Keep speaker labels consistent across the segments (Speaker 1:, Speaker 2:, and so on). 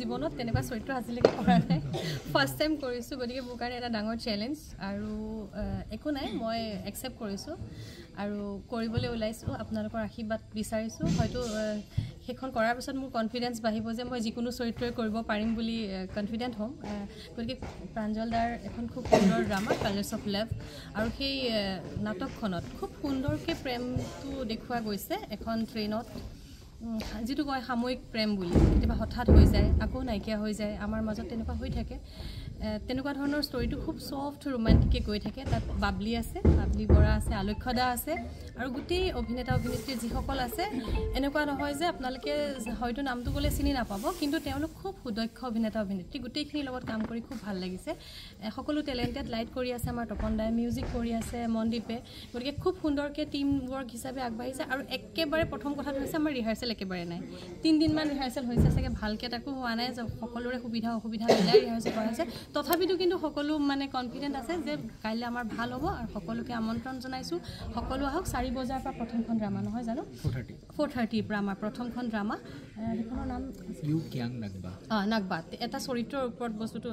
Speaker 1: জীৱনত তেনেকুৱা চৰিত্ৰ আজিলৈকে কৰা নাই ফাৰ্ষ্ট টাইম কৰিছোঁ গতিকে মোৰ কাৰণে এটা ডাঙৰ চেলেঞ্জ আৰু একো নাই মই একচেপ্ট কৰিছোঁ আৰু কৰিবলৈ ওলাইছোঁ আপোনালোকৰ আশীৰ্বাদ বিচাৰিছোঁ হয়তো সেইখন কৰাৰ পিছত মোৰ কনফিডেন্স বাঢ়িব যে মই যিকোনো চৰিত্ৰই কৰিব পাৰিম বুলি কনফিডেন্ট হ'ম গতিকে প্ৰাঞ্জল দাৰ এখন খুব সুন্দৰ ড্ৰামা কালাৰ্ছ অফ লাভ আৰু সেই নাটকখনত খুব সুন্দৰকৈ প্ৰেমটো দেখুওৱা গৈছে এখন ট্ৰেইনত যিটো কয় সাময়িক প্ৰেম বুলি কেতিয়াবা হঠাৎ হৈ যায় আকৌ নাইকিয়া হৈ যায় আমাৰ মাজত তেনেকুৱা হৈ থাকে তেনেকুৱা ধৰণৰ ষ্টৰিটো খুব ছফ্ট ৰোমান্টিককৈ গৈ থাকে তাত বাবলি আছে বাবলি বৰা আছে আলক্ষ্য দা আছে আৰু গোটেই অভিনেতা অভিনেত্ৰী যিসকল আছে এনেকুৱা নহয় যে আপোনালোকে হয়তো নামটো ক'লে চিনি নাপাব কিন্তু তেওঁলোক খুব সুদক্ষ অভিনেতা অভিনেত্ৰী গোটেইখিনিৰ লগত কাম কৰি খুব ভাল লাগিছে সকলো টেলেণ্টেড লাইট কৰি আছে আমাৰ তপন দাই মিউজিক কৰি আছে মনদীপে গতিকে খুব সুন্দৰকৈ টিম ৱৰ্ক হিচাপে আগবাঢ়িছে আৰু একেবাৰে প্ৰথম কথাটো হৈছে আমাৰ ৰিহাৰ্চেল একেবাৰে নাই 3 দিনমান ৰিহাৰ্চেল হৈছে চাগে ভালকৈ তাকো হোৱা নাই যে সকলোৰে সুবিধা অসুবিধা মিলাই ৰিহাৰ্চেল কৰা হৈছে তথাপিতো কিন্তু সকলো মানে কনফিডেন্ট আছে যে কাইলৈ আমাৰ ভাল হ'ব আৰু সকলোকে আমন্ত্ৰণ জনাইছোঁ সকলো আহক 4 বজাৰ পৰা প্ৰথমখন ড্ৰামা নহয় জানো 4:30 পৰা আমাৰ প্ৰথমখন ড্ৰামা সেইখনৰ নাম ইউ কিয়াং নাগবা নাগবা এটা চৰিত্ৰৰ ওপৰত বস্তুটো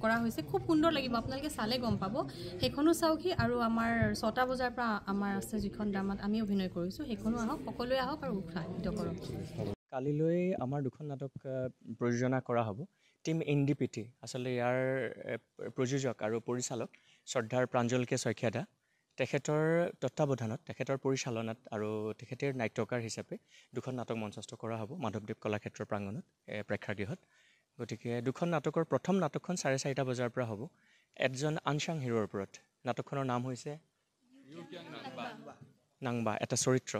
Speaker 1: কৰা হৈছে খুব সুন্দৰ লাগিব আপোনালোকে চালে গম পাব সেইখনো চাওকহি আৰু আমাৰ 6টা বজাৰ পৰা আমাৰ আছে যিখন ড্ৰামাত আমি অভিনয় কৰিছোঁ সেইখনো আহক সকলোৱে আহক আৰু উৎসাহিত কৰক
Speaker 2: কালিলৈ আমাৰ দুখন নাটক প্ৰযোজনা কৰা হ'ব টিম NDPT আচলতে ইয়াৰ প্ৰযোজক আৰু পৰিচালক শ্ৰদ্ধাৰ প্ৰাঞ্জল কে শইকীয়া দা তেখেতৰ তত্ত্বাৱধানত তেখেতৰ পৰিচালনাত আৰু তেখেতৰ নাট্যকাৰ হিচাপে দুখন নাটক মঞ্চস্থ কৰা হ'ব মাধৱদেৱ কলাক্ষেত্ৰৰ প্ৰাংগণত প্ৰেক্ষাগৃহত গতিকে দুখন নাটকৰ প্ৰথম নাটকখন 4:30 বজাৰ পৰা হ'ব এজন আনচাং হিৰোৰ ওপৰত নাটকখনৰ নাম হৈছে নাংবা এটা চৰিত্ৰ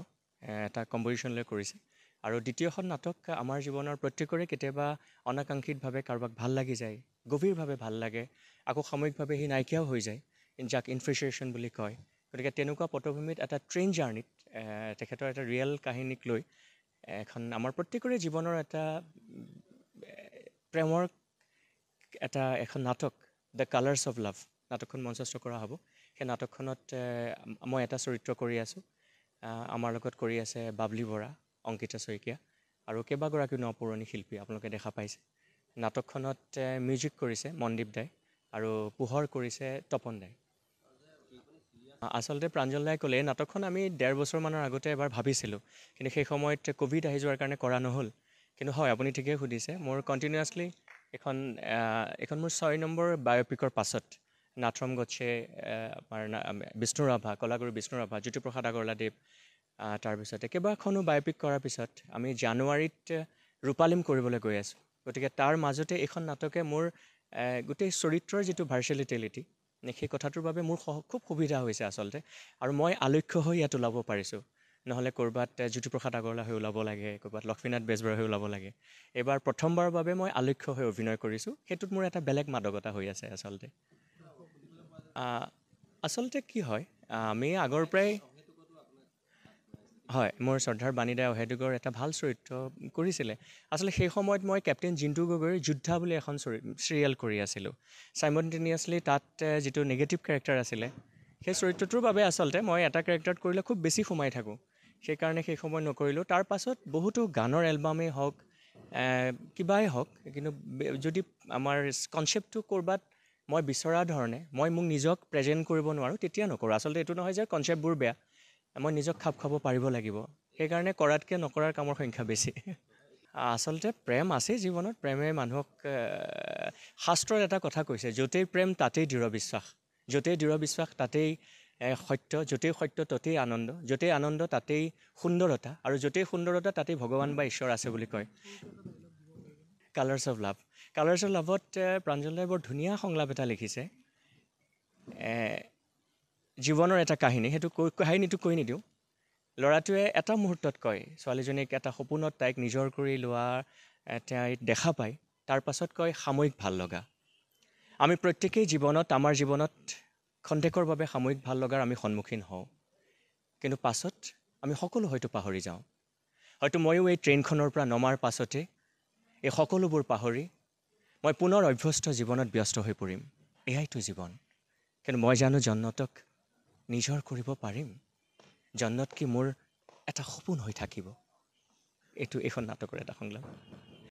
Speaker 2: এটা কম্পজিশ্যনলৈ কৰিছে আৰু দ্বিতীয়খন নাটক আমাৰ জীৱনৰ প্ৰত্যেকৰে কেতিয়াবা অনাকাংক্ষিতভাৱে কাৰোবাক ভাল লাগি যায় গভীৰভাৱে ভাল লাগে আকৌ সাময়িকভাৱে সি নাইকিয়াও হৈ যায় যাক ইনফ্ৰেচিয়েশ্যন বুলি কয় গতিকে তেনেকুৱা পটভূমিত এটা ট্ৰেইন জাৰ্ণিত তেখেতৰ এটা ৰিয়েল কাহিনীক লৈ এখন আমাৰ প্ৰত্যেকৰে জীৱনৰ এটা প্ৰেমৰ এখন নাটক দ্য কালাৰ্ছ অফ লাভ নাটকখন মঞ্চস্থ কৰা হ'ব সেই নাটকখনত মই এটা চৰিত্ৰ কৰি আছোঁ আমাৰ লগত কৰি আছে বাবলি বৰা অংকিতা শইকীয়া আৰু কেইবাগৰাকী নপুৰণি শিল্পী আপোনালোকে দেখা পাইছে নাটকখনত মিউজিক কৰিছে মনদীপ দাই আৰু পোহৰ কৰিছে তপন দাই আচলতে প্ৰাঞ্জল দাই ক'লে নাটকখন আমি 1.5 বছৰমানৰ আগতে এবাৰ ভাবিছিলোঁ কিন্তু সেই সময়ত কোভিড আহি যোৱাৰ কাৰণে কৰা নহ'ল কিন্তু হয় আপুনি ঠিকেই সুধিছে মোৰ কণ্টিনিউৱাছলি এখন মোৰ 6 নম্বৰ বায়'পিকৰ পাছত নাথৰম গছে আমাৰ বিষ্ণু ৰাভা কলাগুৰু বিষ্ণু ৰাভা জ্যোতিপ্ৰসাদ আগৰৱালাদেৱ তাৰপিছতে কেইবাখনো বায়'পিক কৰাৰ পিছত আমি জানুৱাৰীত ৰূপালিম কৰিবলৈ গৈ আছোঁ গতিকে তাৰ মাজতে এইখন নাটকে মোৰ গোটেই চৰিত্ৰৰ যিটো ভাৰ্চেলিটেলিটি সেই কথাটোৰ বাবে মোৰ খুব সুবিধা হৈছে আচলতে আৰু মই আলক্ষ্য হৈ ইয়াত ওলাব পাৰিছোঁ নহ'লে ক'ৰবাত জ্যোতিপ্ৰসাদ আগৰৱালা হৈ ওলাব লাগে ক'ৰবাত লক্ষ্মীনাথ বেজবৰুৱা হৈ ওলাব লাগে এইবাৰ প্ৰথমবাৰৰ বাবে মই আলক্ষ্য হৈ অভিনয় কৰিছোঁ সেইটোত মোৰ এটা বেলেগ মাদকতা হৈ আছে আচলতে কি হয় আমি আগৰ পৰাই হয় মোৰ শ্ৰদ্ধাৰ বাণীদাই অহেতুকৰ এটা ভাল চৰিত্ৰ কৰিছিলে আচলতে সেই সময়ত মই কেপ্টেইন জিন্তু গগৈৰ যোদ্ধা বুলি এখন চিৰিয়েল কৰি আছিলোঁ চাইমনটেনিয়াছলি তাত যিটো নিগেটিভ কেৰেক্টাৰ আছিলে সেই চৰিত্ৰটোৰ বাবে আচলতে মই এটা কেৰেক্টাৰত কৰিলে খুব বেছি সোমাই থাকোঁ সেইকাৰণে সেই সময় নকৰিলোঁ তাৰ পাছত বহুতো গানৰ এলবামেই হওক কিবাই হওক কিন্তু যদি আমাৰ কনচেপ্টটো ক'ৰবাত মই বিচৰা ধৰণে মই মোক নিজক প্ৰেজেণ্ট কৰিব নোৱাৰোঁ তেতিয়া নকৰোঁ আচলতে এইটো নহয় যে কনচেপ্টবোৰ বেয়া মই নিজক খাপ খাব পাৰিব লাগিব সেইকাৰণে কৰাতকৈ নকৰাৰ কামৰ সংখ্যা বেছি আচলতে প্ৰেম আছে জীৱনত প্ৰেমে মানুহক শাস্ত্ৰত এটা কথা কৈছে য'তেই প্ৰেম তাতেই দৃঢ় বিশ্বাস য'তেই দৃঢ় বিশ্বাস তাতেই সত্য য'তেই সত্য ততেই আনন্দ য'তেই আনন্দ তাতেই সুন্দৰতা আৰু য'তেই সুন্দৰতা তাতেই ভগৱান বা ঈশ্বৰ আছে বুলি কয় কালাৰ্ছ অফ লাভত প্ৰাঞ্জল দাই বৰ ধুনীয়া সংলাপ এটা লিখিছে জীৱনৰ এটা কাহিনী সেইটো কাহিনীটো কৈ নিদিওঁ ল'ৰাটোৱে এটা মুহূৰ্তত কয় ছোৱালীজনীক এটা সপোনত তাইক নিজৰ কৰি লোৱা তাইক দেখা পায় তাৰ পাছত কয় সাময়িক ভাল লগা আমি প্ৰত্যেকেই জীৱনত আমাৰ জীৱনত খন্তেকৰ বাবে সাময়িক ভাল লগাৰ আমি সন্মুখীন হওঁ কিন্তু পাছত আমি সকলো হয়তো পাহৰি যাওঁ হয়তো ময়ো এই ট্ৰেইনখনৰ পৰা নমাৰ পাছতে এই সকলোবোৰ পাহৰি মই পুনৰ অভ্যস্ত জীৱনত ব্যস্ত হৈ পৰিম এয়াইতো জীৱন কিন্তু মই জানো জন্নতক নিজৰ কৰিব পাৰিম জন্নত কি মোৰ এটা সপোন হৈ থাকিব এইটো এইখন নাটকৰ এটা সংলাপ